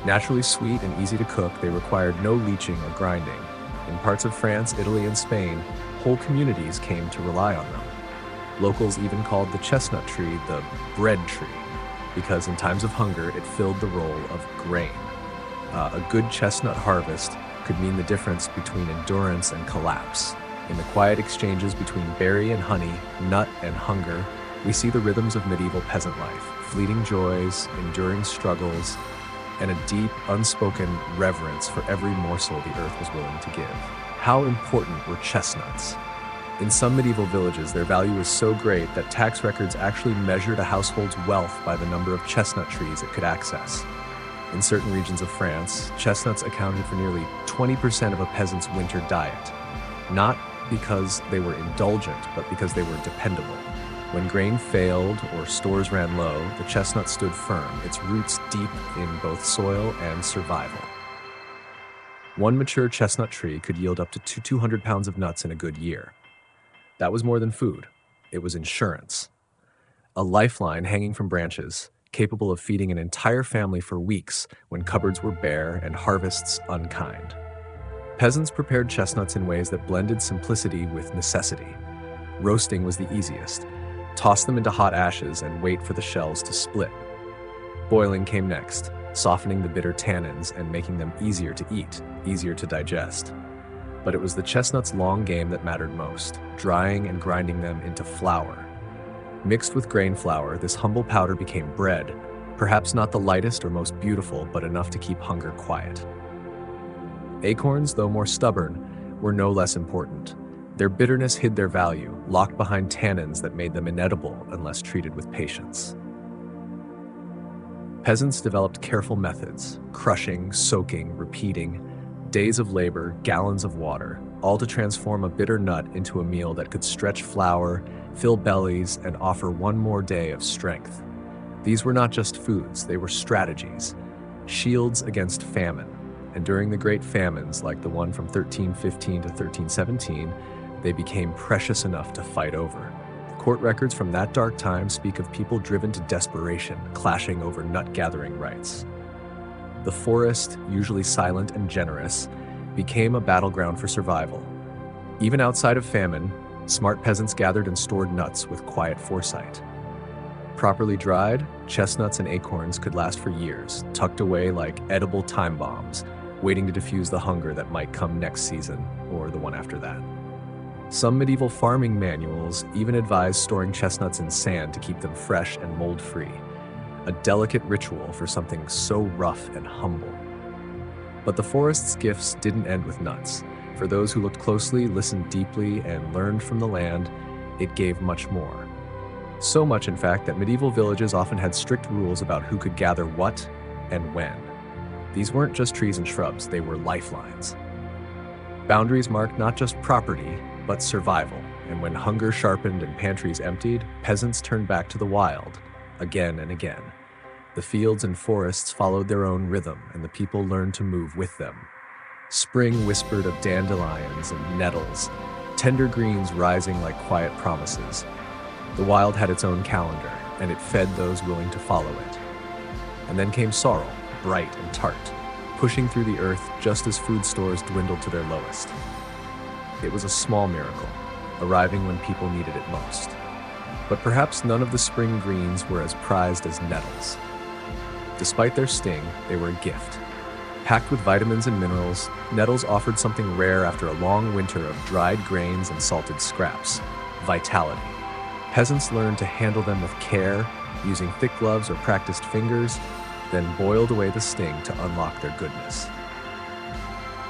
Naturally sweet and easy to cook, they required no leaching or grinding. In parts of France, Italy, and Spain, whole communities came to rely on them. Locals even called the chestnut tree the bread tree, because in times of hunger, it filled the role of grain. A good chestnut harvest could mean the difference between endurance and collapse. In the quiet exchanges between berry and honey, nut and hunger, we see the rhythms of medieval peasant life, fleeting joys, enduring struggles, and a deep, unspoken reverence for every morsel the earth was willing to give. How important were chestnuts? In some medieval villages, their value was so great that tax records actually measured a household's wealth by the number of chestnut trees it could access. In certain regions of France, chestnuts accounted for nearly 20% of a peasant's winter diet, not because they were indulgent, but because they were dependable. When grain failed or stores ran low, the chestnut stood firm, its roots deep in both soil and survival. One mature chestnut tree could yield up to 200 pounds of nuts in a good year. That was more than food. It was insurance. A lifeline hanging from branches, capable of feeding an entire family for weeks when cupboards were bare and harvests unkind. Peasants prepared chestnuts in ways that blended simplicity with necessity. Roasting was the easiest. Toss them into hot ashes and wait for the shells to split. Boiling came next, softening the bitter tannins and making them easier to eat, easier to digest. But it was the chestnut's long game that mattered most, drying and grinding them into flour. Mixed with grain flour, this humble powder became bread, perhaps not the lightest or most beautiful, but enough to keep hunger quiet. Acorns, though more stubborn, were no less important. Their bitterness hid their value, locked behind tannins that made them inedible unless treated with patience. Peasants developed careful methods, crushing, soaking, repeating, days of labor, gallons of water, all to transform a bitter nut into a meal that could stretch flour, fill bellies, and offer one more day of strength. These were not just foods, they were strategies, shields against famine. And during the great famines, like the one from 1315 to 1317, they became precious enough to fight over. Court records from that dark time speak of people driven to desperation, clashing over nut-gathering rights. The forest, usually silent and generous, became a battleground for survival. Even outside of famine, smart peasants gathered and stored nuts with quiet foresight. Properly dried, chestnuts and acorns could last for years, tucked away like edible time bombs, waiting to diffuse the hunger that might come next season or the one after that. Some medieval farming manuals even advised storing chestnuts in sand to keep them fresh and mold-free, a delicate ritual for something so rough and humble. But the forest's gifts didn't end with nuts. For those who looked closely, listened deeply, and learned from the land, it gave much more. So much, in fact, that medieval villages often had strict rules about who could gather what and when. These weren't just trees and shrubs, they were lifelines. Boundaries marked not just property, but survival, and when hunger sharpened and pantries emptied, peasants turned back to the wild, again and again. The fields and forests followed their own rhythm, and the people learned to move with them. Spring whispered of dandelions and nettles, tender greens rising like quiet promises. The wild had its own calendar, and it fed those willing to follow it. And then came sorrel, bright and tart, pushing through the earth just as food stores dwindled to their lowest. It was a small miracle, arriving when people needed it most. But perhaps none of the spring greens were as prized as nettles. Despite their sting, they were a gift. Packed with vitamins and minerals, nettles offered something rare after a long winter of dried grains and salted scraps: vitality. Peasants learned to handle them with care, using thick gloves or practiced fingers, then boiled away the sting to unlock their goodness.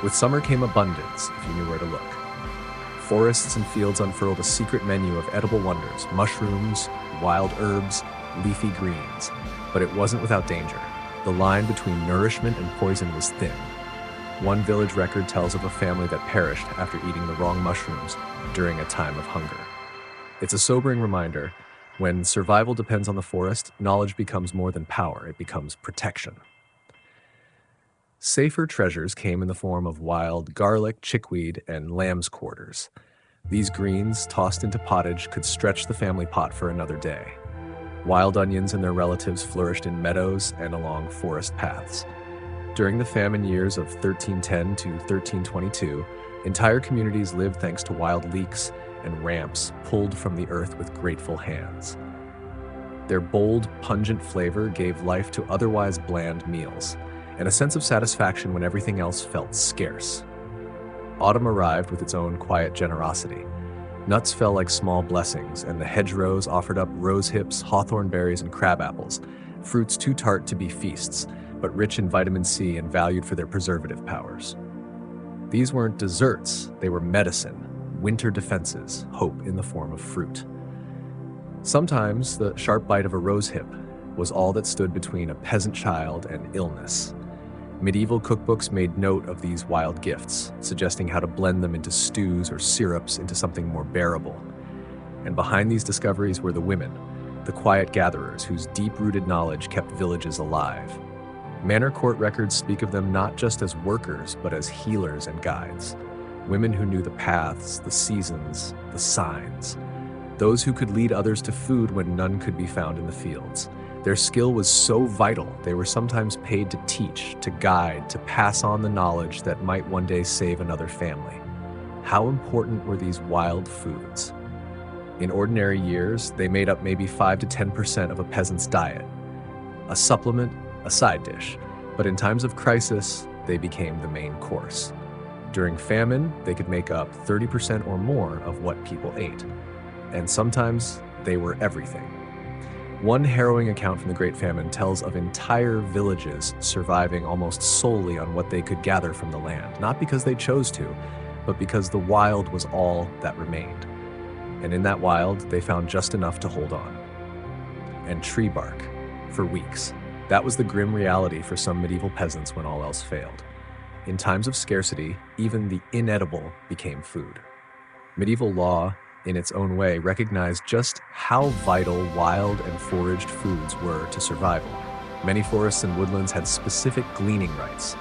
With summer came abundance, if you knew where to look. Forests and fields unfurled a secret menu of edible wonders: mushrooms, wild herbs, leafy greens. But it wasn't without danger. The line between nourishment and poison was thin. One village record tells of a family that perished after eating the wrong mushrooms during a time of hunger. It's a sobering reminder: when survival depends on the forest, knowledge becomes more than power, it becomes protection. Safer treasures came in the form of wild garlic, chickweed, and lamb's quarters. These greens, tossed into pottage, could stretch the family pot for another day. Wild onions and their relatives flourished in meadows and along forest paths. During the famine years of 1310 to 1322, entire communities lived thanks to wild leeks and ramps pulled from the earth with grateful hands. Their bold, pungent flavor gave life to otherwise bland meals, and a sense of satisfaction when everything else felt scarce. Autumn arrived with its own quiet generosity. Nuts fell like small blessings, and the hedgerows offered up rose hips, hawthorn berries, and crab apples, fruits too tart to be feasts, but rich in vitamin C and valued for their preservative powers. These weren't desserts, they were medicine, winter defenses, hope in the form of fruit. Sometimes the sharp bite of a rose hip was all that stood between a peasant child and illness. Medieval cookbooks made note of these wild gifts, suggesting how to blend them into stews or syrups into something more bearable. And behind these discoveries were the women, the quiet gatherers whose deep-rooted knowledge kept villages alive. Manor court records speak of them not just as workers, but as healers and guides. Women who knew the paths, the seasons, the signs. Those who could lead others to food when none could be found in the fields. Their skill was so vital, they were sometimes paid to teach, to guide, to pass on the knowledge that might one day save another family. How important were these wild foods? In ordinary years, they made up maybe 5 to 10% of a peasant's diet. A supplement, a side dish. But in times of crisis, they became the main course. During famine, they could make up 30% or more of what people ate. And sometimes they were everything. One harrowing account from the Great Famine tells of entire villages surviving almost solely on what they could gather from the land, not because they chose to, but because the wild was all that remained. And in that wild, they found just enough to hold on. And tree bark, for weeks. That was the grim reality for some medieval peasants when all else failed. In times of scarcity, even the inedible became food. Medieval law, in its own way, recognized just how vital wild and foraged foods were to survival. Many forests and woodlands had specific gleaning rights,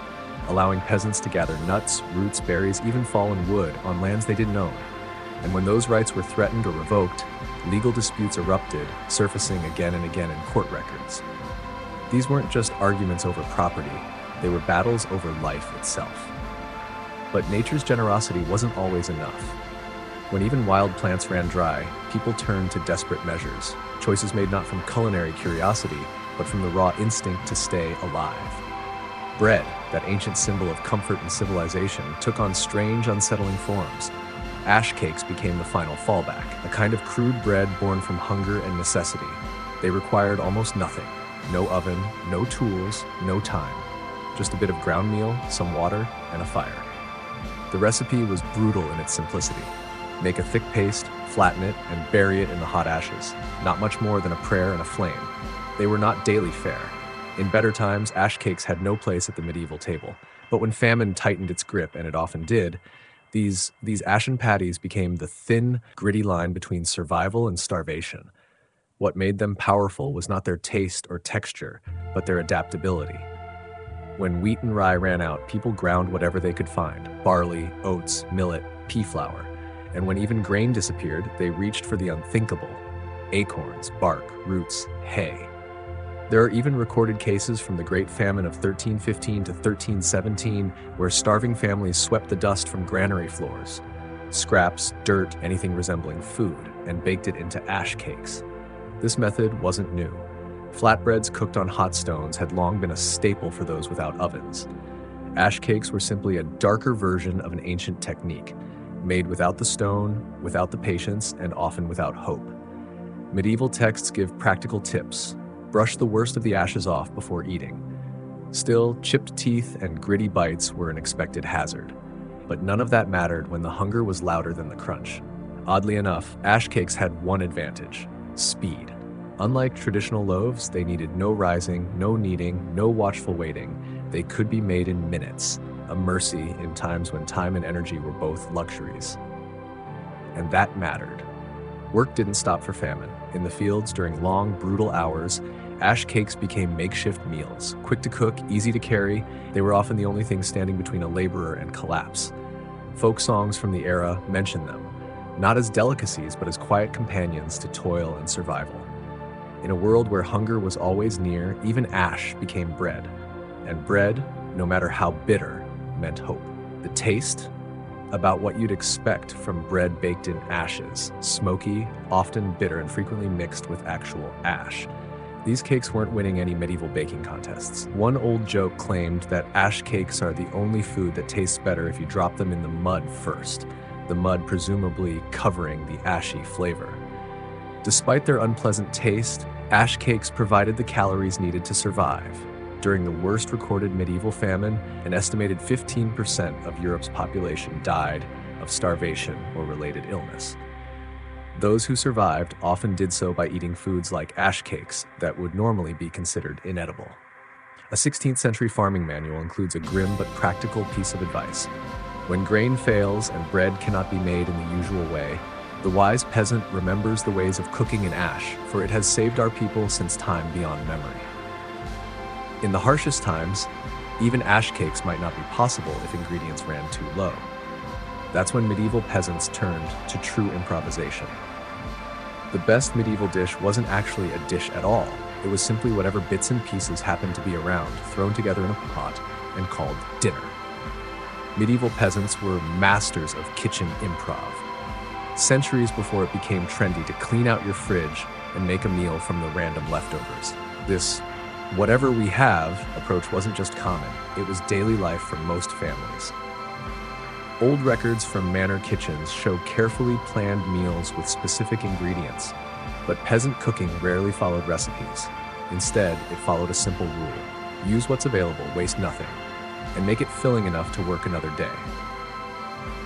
allowing peasants to gather nuts, roots, berries, even fallen wood on lands they didn't own. And when those rights were threatened or revoked, legal disputes erupted, surfacing again and again in court records. These weren't just arguments over property, they were battles over life itself. But nature's generosity wasn't always enough. When even wild plants ran dry, people turned to desperate measures, choices made not from culinary curiosity, but from the raw instinct to stay alive. Bread, that ancient symbol of comfort and civilization, took on strange, unsettling forms. Ash cakes became the final fallback, a kind of crude bread born from hunger and necessity. They required almost nothing. No oven, no tools, no time. just a bit of ground meal, some water, and a fire. The recipe was brutal in its simplicity. Make a thick paste, flatten it, and bury it in the hot ashes. Not much more than a prayer and a flame. They were not daily fare. In better times, ash cakes had no place at the medieval table. But when famine tightened its grip, and it often did, these ashen patties became the thin, gritty line between survival and starvation. What made them powerful was not their taste or texture, but their adaptability. When wheat and rye ran out, people ground whatever they could find: barley, oats, millet, pea flour. And when even grain disappeared, they reached for the unthinkable: acorns, bark, roots, hay. There are even recorded cases from the Great Famine of 1315 to 1317 where starving families swept the dust from granary floors, scraps, dirt, anything resembling food, and baked it into ash cakes. This method wasn't new. Flatbreads cooked on hot stones had long been a staple for those without ovens. Ash cakes were simply a darker version of an ancient technique, made without the stone, without the patience, and often without hope. Medieval texts give practical tips. Brush the worst of the ashes off before eating. Still, chipped teeth and gritty bites were an expected hazard. But none of that mattered when the hunger was louder than the crunch. Oddly enough, ash cakes had one advantage: speed. Unlike traditional loaves, they needed no rising, no kneading, no watchful waiting. They could be made in minutes, a mercy in times when time and energy were both luxuries. And that mattered. Work didn't stop for famine. In the fields during long, brutal hours, ash cakes became makeshift meals. Quick to cook, easy to carry, they were often the only thing standing between a laborer and collapse. Folk songs from the era mention them, not as delicacies, but as quiet companions to toil and survival. In a world where hunger was always near, even ash became bread. And bread, no matter how bitter, meant hope. The taste? About what you'd expect from bread baked in ashes, smoky, often bitter, and frequently mixed with actual ash. These cakes weren't winning any medieval baking contests. One old joke claimed that ash cakes are the only food that tastes better if you drop them in the mud first, the mud presumably covering the ashy flavor. Despite their unpleasant taste, ash cakes provided the calories needed to survive. During the worst recorded medieval famine, an estimated 15% of Europe's population died of starvation or related illness. Those who survived often did so by eating foods like ash cakes that would normally be considered inedible. A 16th century farming manual includes a grim but practical piece of advice. When grain fails and bread cannot be made in the usual way, the wise peasant remembers the ways of cooking in ash, for it has saved our people since time beyond memory. In the harshest times, even ash cakes might not be possible if ingredients ran too low. That's when medieval peasants turned to true improvisation. The best medieval dish wasn't actually a dish at all. It was simply whatever bits and pieces happened to be around, thrown together in a pot, and called dinner. Medieval peasants were masters of kitchen improv. Centuries before it became trendy to clean out your fridge and make a meal from the random leftovers. This whatever we have approach wasn't just common, it was daily life for most families. Old records from manor kitchens show carefully planned meals with specific ingredients, but peasant cooking rarely followed recipes. Instead, it followed a simple rule: use what's available, waste nothing, and make it filling enough to work another day.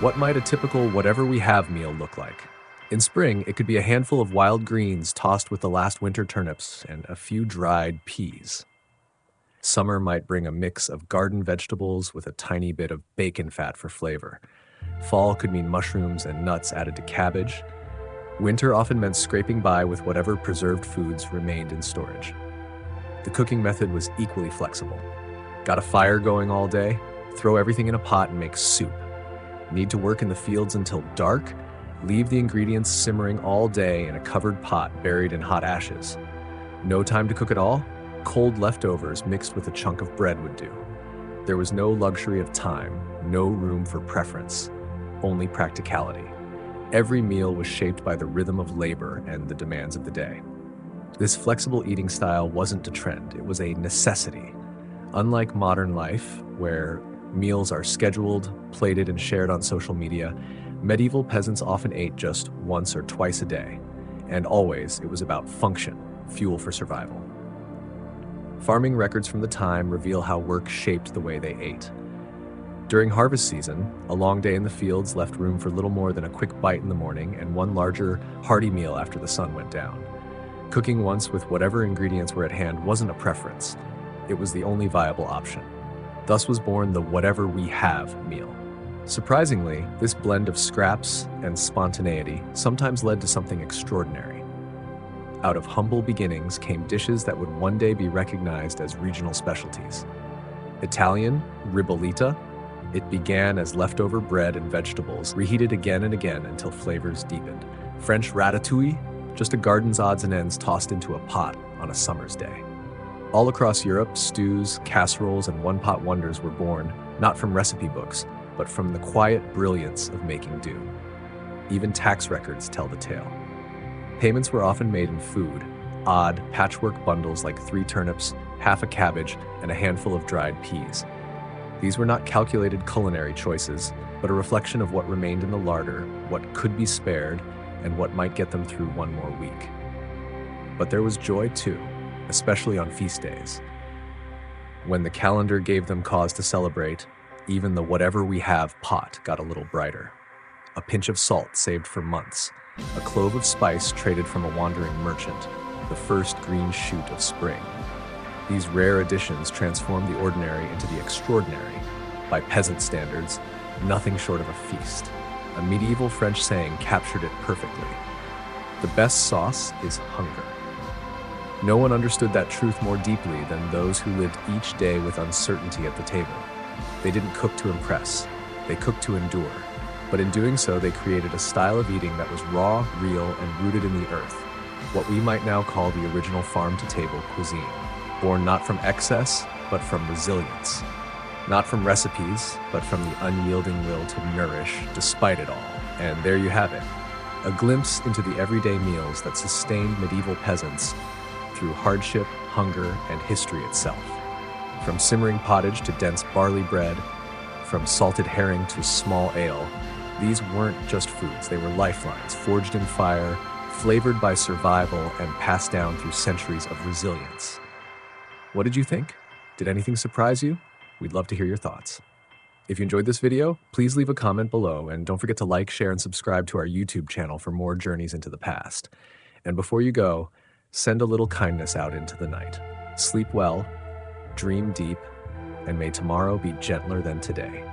What might a typical whatever we have meal look like? In spring, it could be a handful of wild greens tossed with the last winter turnips and a few dried peas. Summer might bring a mix of garden vegetables with a tiny bit of bacon fat for flavor. Fall could mean mushrooms and nuts added to cabbage. Winter often meant scraping by with whatever preserved foods remained in storage. The cooking method was equally flexible. Got a fire going all day? Throw everything in a pot and make soup. Need to work in the fields until dark? Leave the ingredients simmering all day in a covered pot buried in hot ashes. No time to cook at all? Cold leftovers mixed with a chunk of bread would do. There was no luxury of time, no room for preference, only practicality. Every meal was shaped by the rhythm of labor and the demands of the day. This flexible eating style wasn't a trend, it was a necessity. Unlike modern life, where meals are scheduled, plated, and shared on social media, medieval peasants often ate just once or twice a day, and always it was about function, fuel for survival. Farming records from the time reveal how work shaped the way they ate. During harvest season, a long day in the fields left room for little more than a quick bite in the morning and one larger, hearty meal after the sun went down. Cooking once with whatever ingredients were at hand wasn't a preference. It was the only viable option. Thus was born the whatever we have meal. Surprisingly, this blend of scraps and spontaneity sometimes led to something extraordinary. Out of humble beginnings came dishes that would one day be recognized as regional specialties. Italian, ribollita. It began as leftover bread and vegetables, reheated again and again until flavors deepened. French ratatouille, just a garden's odds and ends tossed into a pot on a summer's day. All across Europe, stews, casseroles, and one-pot wonders were born, not from recipe books, but from the quiet brilliance of making do. Even tax records tell the tale. Payments were often made in food, odd, patchwork bundles like 3 turnips, half a cabbage, and a handful of dried peas. These were not calculated culinary choices, but a reflection of what remained in the larder, what could be spared, and what might get them through one more week. But there was joy too, especially on feast days. When the calendar gave them cause to celebrate, even the whatever we have pot got a little brighter. A pinch of salt saved for months, a clove of spice traded from a wandering merchant, the first green shoot of spring. These rare additions transformed the ordinary into the extraordinary. By peasant standards, nothing short of a feast. A medieval French saying captured it perfectly. The best sauce is hunger. No one understood that truth more deeply than those who lived each day with uncertainty at the table. They didn't cook to impress, they cooked to endure. But in doing so, they created a style of eating that was raw, real, and rooted in the earth. What we might now call the original farm-to-table cuisine. Born not from excess, but from resilience. Not from recipes, but from the unyielding will to nourish despite it all. And there you have it. A glimpse into the everyday meals that sustained medieval peasants through hardship, hunger, and history itself. From simmering pottage to dense barley bread, from salted herring to small ale, these weren't just foods, they were lifelines, forged in fire, flavored by survival, and passed down through centuries of resilience. What did you think? Did anything surprise you? We'd love to hear your thoughts. If you enjoyed this video, please leave a comment below, and don't forget to like, share, and subscribe to our YouTube channel for more journeys into the past. And before you go, send a little kindness out into the night. Sleep well, dream deep, and may tomorrow be gentler than today.